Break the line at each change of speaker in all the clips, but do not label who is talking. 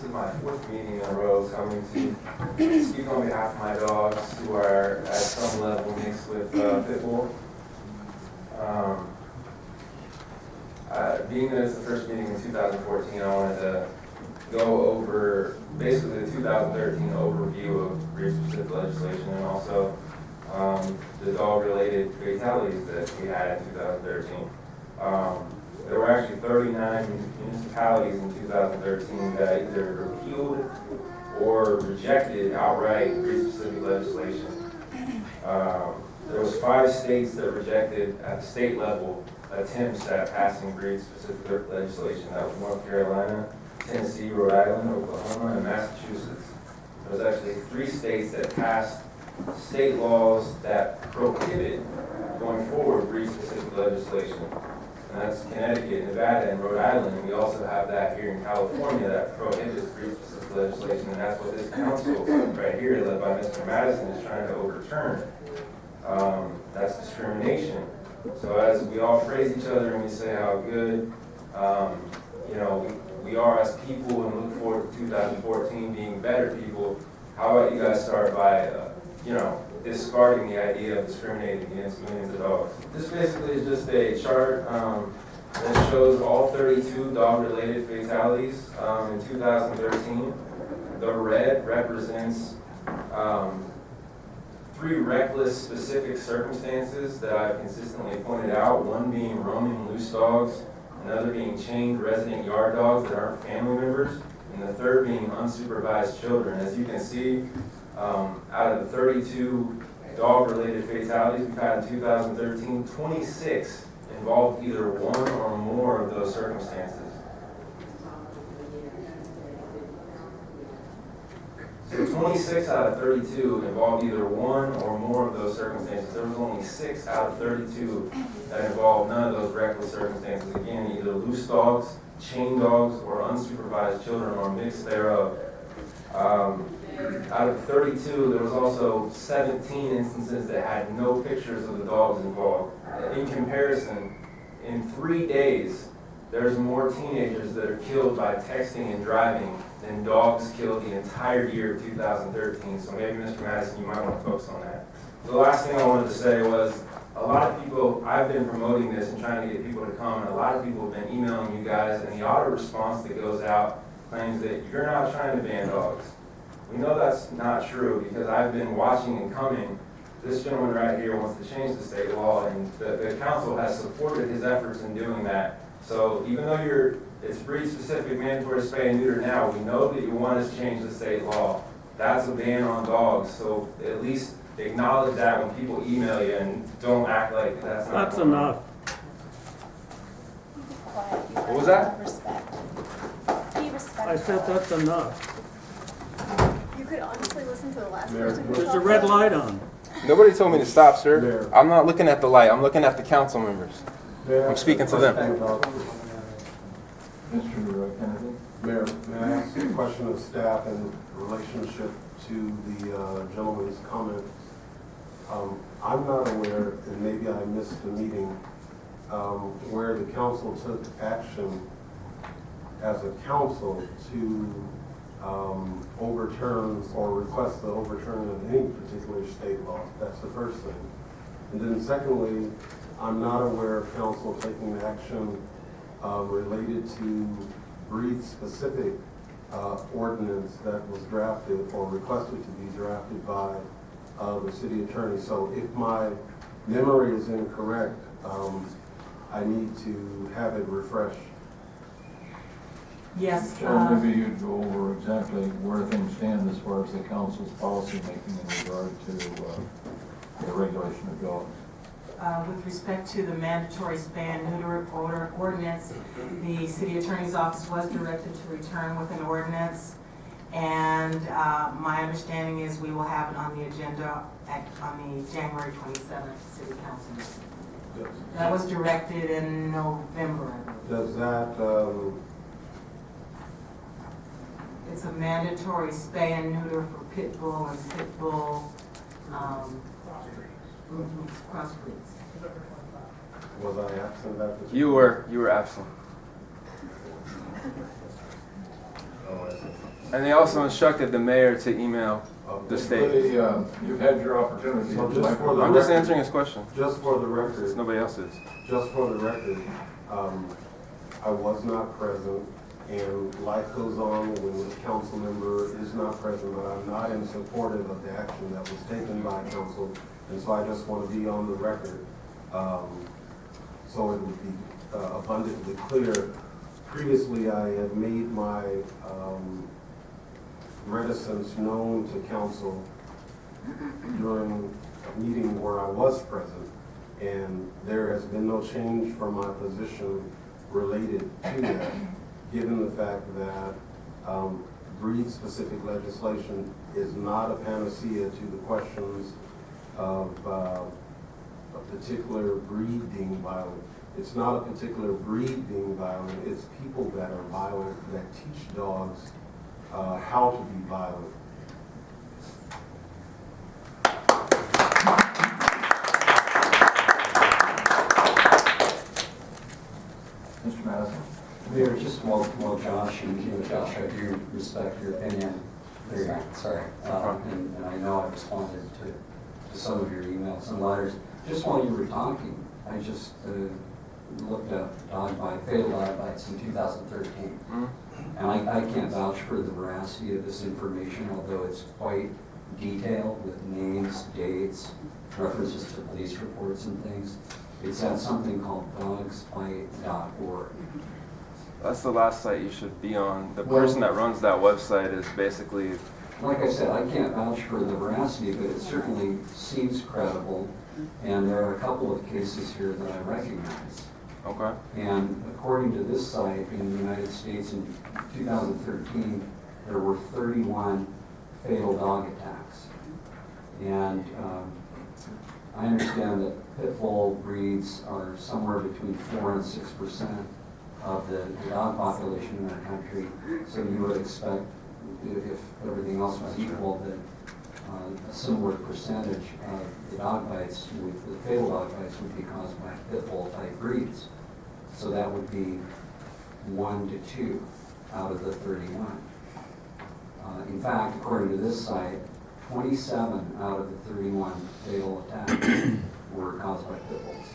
is my fourth meeting in a row coming to speak on behalf of my dogs who are at some level mixed with pit bull. Being that it's the first meeting in 2014, I wanted to go over basically the 2013 overview of breed-specific legislation and also the dog-related fatalities that we had in 2013. There were actually 39 municipalities in 2013 that either repealed or rejected outright breed-specific legislation. There was 5 states that rejected at the state level attempts at passing breed-specific legislation. That was North Carolina, Tennessee, Rhode Island, Oklahoma, and Massachusetts. There was actually 3 states that passed state laws that prohibit going forward breed-specific legislation. And that's Connecticut, Nevada, and Rhode Island. And we also have that here in California that prohibits breed-specific legislation. And that's what this council right here, led by Mr. Madison, is trying to overturn. That's discrimination. So as we all praise each other and we say how good, we are as people and look forward to 2014 being better people, how about you guys start by, discarding the idea of discriminating against millions of dogs. This basically is just a chart that shows all 32 dog-related fatalities in 2013. The red represents 3 reckless specific circumstances that I've consistently pointed out, one being roaming loose dogs, another being chained resident yard dogs that aren't family members, and the third being unsupervised children. As you can see, out of the 32 dog-related fatalities we've had in 2013, 26 involved either one or more of those circumstances. So 26 out of 32 involved either one or more of those circumstances. There was only 6 out of 32 that involved none of those reckless circumstances. Again, either loose dogs, chained dogs, or unsupervised children, or mix thereof. Out of 32, there was also 17 instances that had no pictures of the dogs involved. In comparison, in 3 days, there's more teenagers that are killed by texting and driving than dogs killed the entire year of 2013. So maybe, Mr. Madison, you might want to focus on that. The last thing I wanted to say was, a lot of people, I've been promoting this and trying to get people to come, and a lot of people have been emailing you guys, and the auto response that goes out claims that you're not trying to ban dogs. We know that's not true because I've been watching and coming. This gentleman right here wants to change the state law, and the council has supported his efforts in doing that. So even though it's breed-specific mandatory spay and neuter now, we know that you want us to change the state law. That's a ban on dogs, so at least acknowledge that when people email you and don't act like that's not
That's enough.
Be quiet.
What was that?
Respect. Be respectful.
I said that's enough.
You could honestly listen to the last
Mayor,
person. who
There's a
talked
red
about-
light on.
Nobody told me to stop, sir.
Mayor.
I'm not looking at the light. I'm looking at the council members.
Mayor,
I'm speaking to them.
Mr. Kennedy? Mayor, may I ask a question of staff in relationship to the gentleman's comment? I'm not aware, and maybe I missed the meeting, where the council took action as a council to overturn or request the overturn of any particular state law. That's the first thing. And then secondly, I'm not aware of council taking action related to breed-specific ordinance that was drafted or requested to be drafted by the city attorney. So if my memory is incorrect, I need to have it refreshed.
Yes.
John, maybe you'd go over exactly where things stand as far as the council's policy making in regard to the regulation of dogs.
With respect to the mandatory spay and neuter ordinance, the city attorney's office was directed to return with an ordinance, and my understanding is we will have it on the agenda on the January 27th city council meeting. That was directed in November, I believe.
Does that,
It's a mandatory spay and neuter for pit bull and pit bull crossbreeds.
was I absent at this?
You were absent.
Oh, I see.
And they also instructed the mayor to email the state.
You've had your opportunity.
So just for the
I'm just
record-
answering his question.
Just for the record,
Nobody else is.
just for the record, I was not present, and life goes on when the council member is not present, but I'm not in support of the action that was taken by council, and so I just want to be on the record, so it would be abundantly clear. Previously, I had made my reticence known to council during a meeting where I was present, and there has been no change from my position related to that, given the fact that breed-specific legislation is not a panacea to the questions of a particular breed being violent. It's not a particular breed being violent, it's people that are violent that teach dogs how to be violent.
Mr. Madison?
Mayor, just while Josh, and Josh, I do respect your opinion. Sorry. And I know I responded to some of your emails and letters. Just while you were talking, I just looked up fatal dog bites in 2013.
Mm-hmm.
And I can't vouch for the veracity of this information, although it's quite detailed with names, dates, references to police reports and things. It's at something called dogsbite.org.
That's the last site you should be on. The person that runs that website is basically,
Like I said, I can't vouch for the veracity, but it certainly seems credible. And there are a couple of cases here that I recognize.
okay.
And according to this site in the United States in 2013, there were 31 fatal dog attacks. And I understand that pit bull breeds are somewhere between 4 and 6% of the dog population in our country. So you would expect, if everything else was equal, that a similar percentage of the dog bites, the fatal dog bites, would be caused by pit bull type breeds. So that would be 1 to 2 out of the 31. In fact, according to this site, 27 out of the 31 fatal attacks were caused by pit bulls.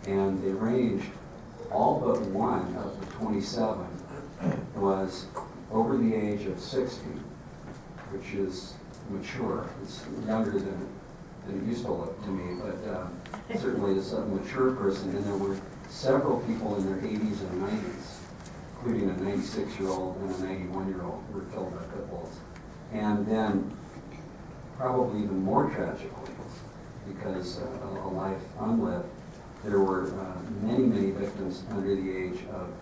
And they ranged, all but one of the 27 was over the age of 60, which is mature. It's younger than it used to look to me, but certainly is a mature person. And there were several people in their 80s and 90s, including a 96-year-old and a 91-year-old who were killed by pit bulls. And then, probably even more tragically, because a life unlived, there were many victims under the age of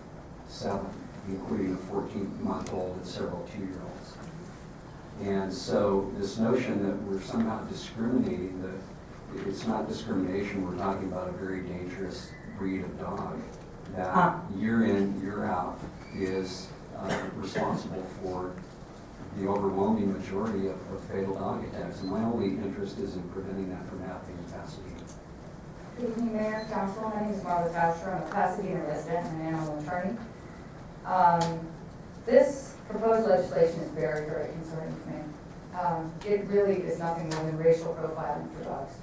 7, including a 14-month-old and several 2-year-olds. And so this notion that we're somehow discriminating, that it's not discrimination, we're talking about a very dangerous breed of dog that year in, year out is responsible for the overwhelming majority of fatal dog attacks. And my only interest is in preventing that from happening in Pasadena.
Good evening, Mayor, Council. My name is Marla Boucher. I'm a Pasadena resident and an animal attorney. This proposed legislation is very, very concerning to me. It really is nothing more than racial profiling for dogs.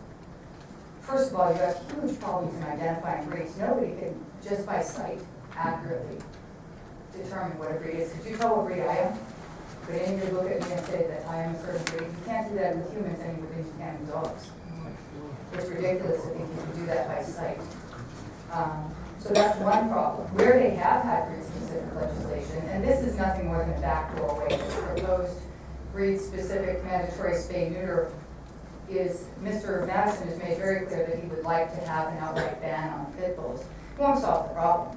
First of all, you have huge problems in identifying breeds. Nobody can, just by sight, accurately determine what a breed is. Could you tell what breed I am? Could anybody look at me and say that I am a certain breed? You can't do that with humans any more than you can with dogs. It's ridiculous to think you can do that by sight. So that's one problem. Where they have had breed-specific legislation, and this is nothing more than a backdoor way, this proposed breed-specific mandatory spay-neuter is, Mr. Madison has made very clear that he would like to have an outright ban on pit bulls. It won't solve the problem.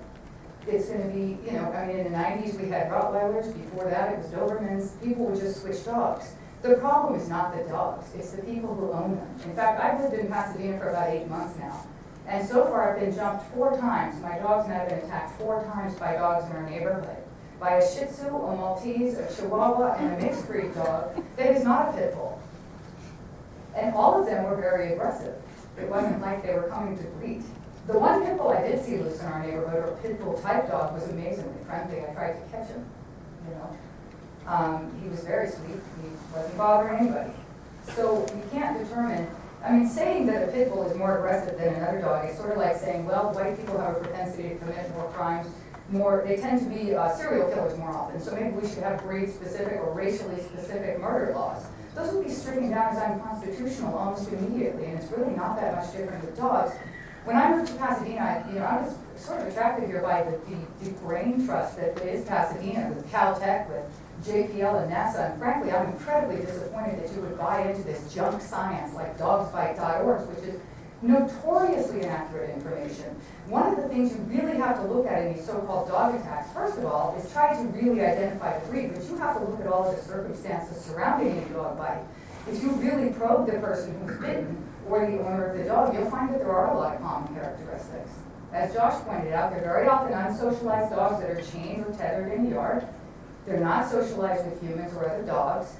It's going to be, in the 90s we had Rottweilers, before that it was Dobermans. People would just switch dogs. The problem is not the dogs, it's the people who own them. In fact, I've lived in Pasadena for about 8 months now. And so far I've been jumped 4 times. My dogs and I have been attacked 4 times by dogs in our neighborhood. By a Shih Tzu, a Maltese, a Chihuahua, and a mixed breed dog that is not a pit bull. And all of them were very aggressive. It wasn't like they were coming to greet. The one pit bull I did see loose in our neighborhood, or pit bull type dog, was amazingly friendly. I tried to catch him, He was very sweet, he wasn't bothering anybody. So you can't determine, I mean, saying that a pit bull is more aggressive than another dog is sort of like saying, well, white people have a propensity to commit more crimes, they tend to be serial killers more often, so maybe we should have breed-specific or racially specific murder laws. Those would be stricken down as unconstitutional almost immediately, and it's really not that much different with dogs. When I moved to Pasadena, I was sort of attracted here by the brain trust that is Pasadena, with Caltech, with JPL and NASA, and frankly, I'm incredibly disappointed that you would buy into this junk science like dogsbite.org, which is notoriously inaccurate information. One of the things you really have to look at in these so-called dog attacks, first of all, is try to really identify the breed, but you have to look at all of the circumstances surrounding a dog bite. If you really probe the person who's bitten or the owner of the dog, you'll find that there are a lot of common characteristics. As Josh pointed out, they're very often unsocialized dogs that are chained or tethered in a yard. They're not socialized with humans or other dogs.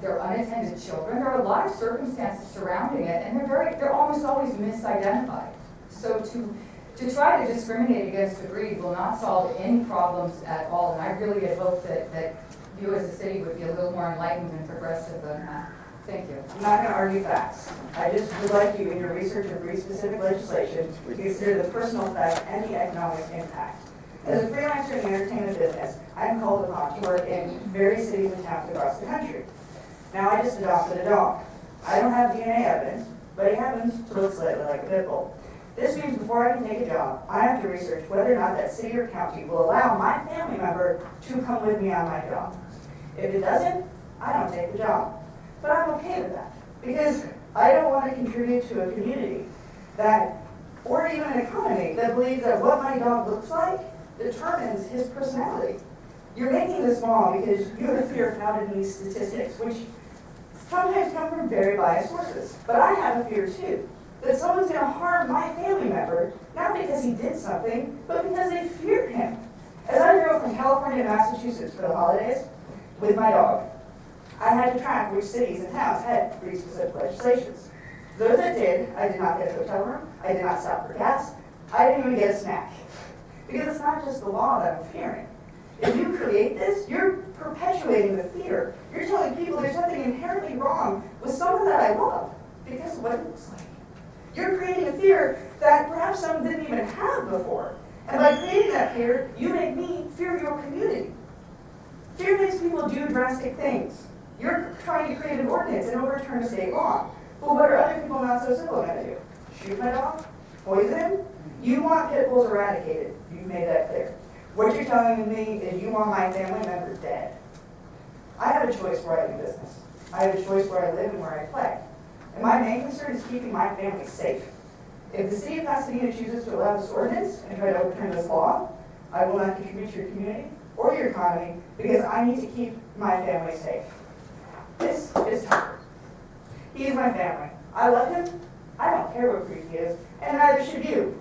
They're unattended children. There are a lot of circumstances surrounding it, and they're almost always misidentified. So to try to discriminate against a breed will not solve any problems at all, and I really had hoped that you as a city would be a little more enlightened and progressive than that. Thank you.
I'm not going to argue facts. I just would like you, in your research of breed-specific legislation, to consider the personal effect and the economic impact. As a freelancer in the entertainment business, I'm called upon to work in various cities and towns across the country. Now, I just adopted a dog. I don't have DNA evidence, but he happens to look slightly like a pit bull. This means before I can take a job, I have to research whether or not that city or county will allow my family member to come with me on my job. If it doesn't, I don't take the job. But I'm okay with that, because I don't want to contribute to a community that, or even an economy that believes that what my dog looks like determines his personality. You're making this law because you have a fear founded in these statistics, which sometimes come from very biased sources. But I have a fear too, that someone's going to harm my family member, not because he did something, but because they fear him. As I drove from California to Massachusetts for the holidays with my dog, I had to track which cities and towns had breed-specific legislations. Those that did, I did not get a hotel room, I did not stop for gas, I didn't even get a snack. Because it's not just the law that I'm fearing. If you create this, you're perpetuating the fear. You're telling people there's something inherently wrong with someone that I love because of what it looks like. You're creating a fear that perhaps someone didn't even have before. And by creating that fear, you make me fear your community. Fear makes people do drastic things. You're trying to create an ordinance and overturn a state law. Well, what are other people not so simple going to do? Shoot my dog? Poison him? You want pit bulls eradicated. You've made that clear. What you're telling me is you want my family member dead. I have a choice where I do business. I have a choice where I live and where I play. And my main concern is keeping my family safe. If the city of Pasadena chooses to allow this ordinance and try to overturn this law, I will not contribute to your community or your economy because I need to keep my family safe. This is Tucker. He is my family. I love him. I don't care what breed he is, and neither should you.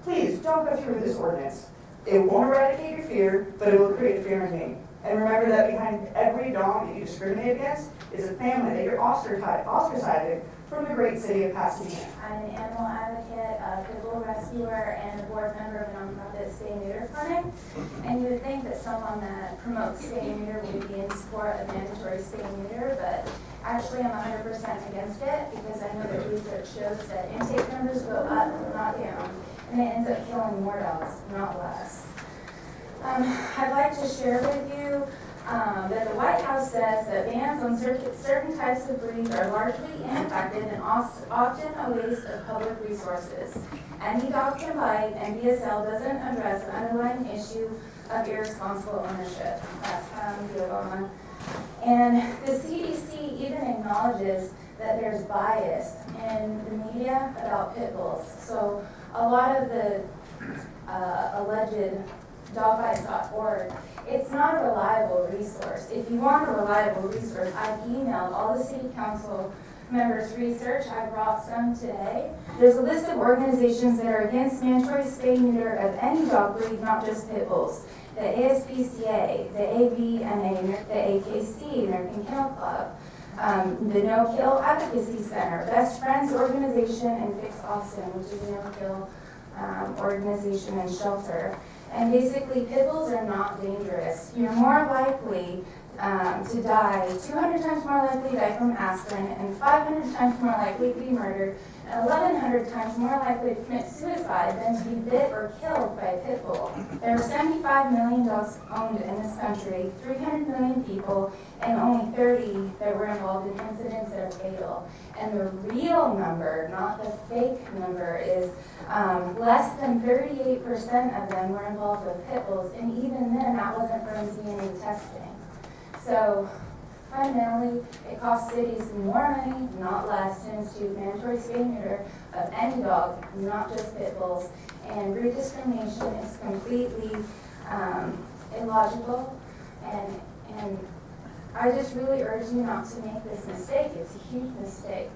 Please don't go through this ordinance. It won't eradicate your fear, but it will create fear in me. And remember that behind every dog that you discriminate against is a family that you're ostracizing from the great city of Pasadena.
I'm an animal advocate, a pit bull rescuer, and a board member of a nonprofit spay and neuter clinic. And you would think that someone that promotes spay and neuter would be in support of mandatory spay and neuter, but actually I'm 100% against it because I know that research shows that intake numbers go up, not down, and it ends up killing more dogs, not less. I'd like to share with you that the White House says that bans on certain types of breeds are largely ineffective and often a waste of public resources. Any dog can bite, and BSL doesn't address the underlying issue of irresponsible ownership. That's from the Obama. And the CDC even acknowledges that there's bias in the media about pit bulls. So a lot of the alleged dogbites.org, it's not a reliable resource. If you want a reliable resource, I've emailed all the city council members research. I brought some today. There's a list of organizations that are against mandatory spay and neuter of any dog breed, not just pit bulls. The ASPCA, the AVMA, the AKC, American Kennel Club, the No Kill Advocacy Center, Best Friends Organization, and Fix Austin, which is a no kill organization and shelter. And basically, pit bulls are not dangerous. You're more likely to die, 200 times more likely to die from aspirin, and 500 times more likely to be murdered, and 1,100 times more likely to commit suicide than to be bit or killed by a pit bull. There are 75 million dogs owned in this country, 300 million people, and only 30 that were involved in incidents that are fatal. And the real number, not the fake number, is less than 38% of them were involved with pit bulls, and even then, that wasn't from DNA testing. So fundamentally, it costs cities more money, not less, to institute mandatory spay and neuter of any dog, not just pit bulls. And breed discrimination is completely illogical. And I just really urge you not to make this mistake. It's a huge mistake.